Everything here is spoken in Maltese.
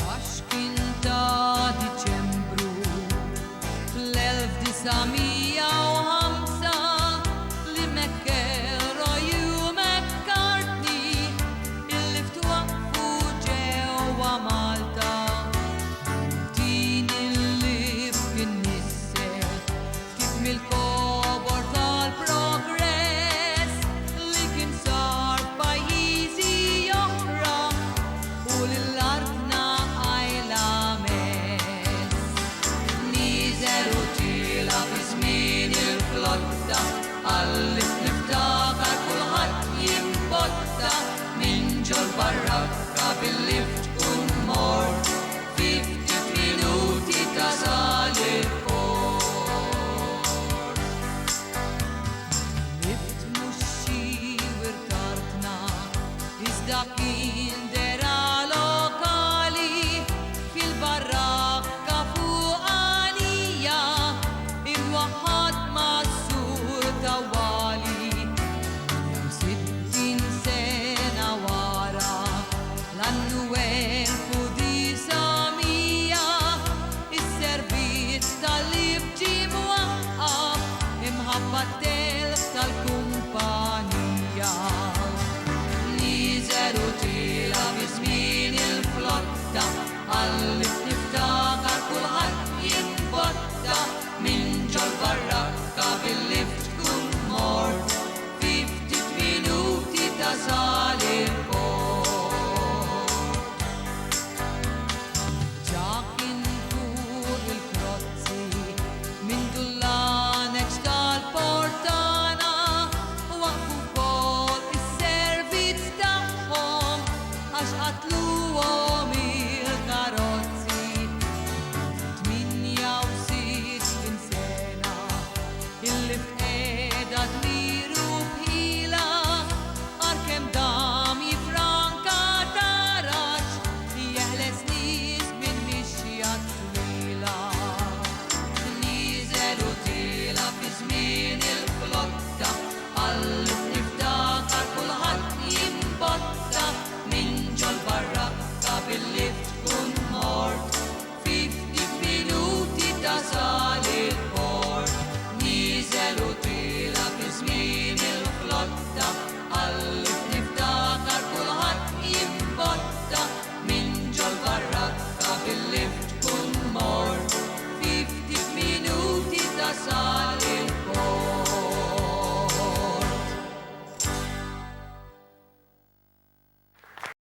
Għaxkin ta' Diċembru fl-1905 li McElroy u McCartney illi ftwaqfu ġewwa Malta. Din illi kien nisser kif mill-kobor tal-progress li kien sar pajjiżi oħra u lill-ardna għajla mezz. Niżel u ġiela fi żmien il-flotta għalli niftakar kulħadd jimbotta minn ġol barrakka bil-lift kun mor 50 minuti tasal il-port. Lift mhux xi wirtartna iżda kien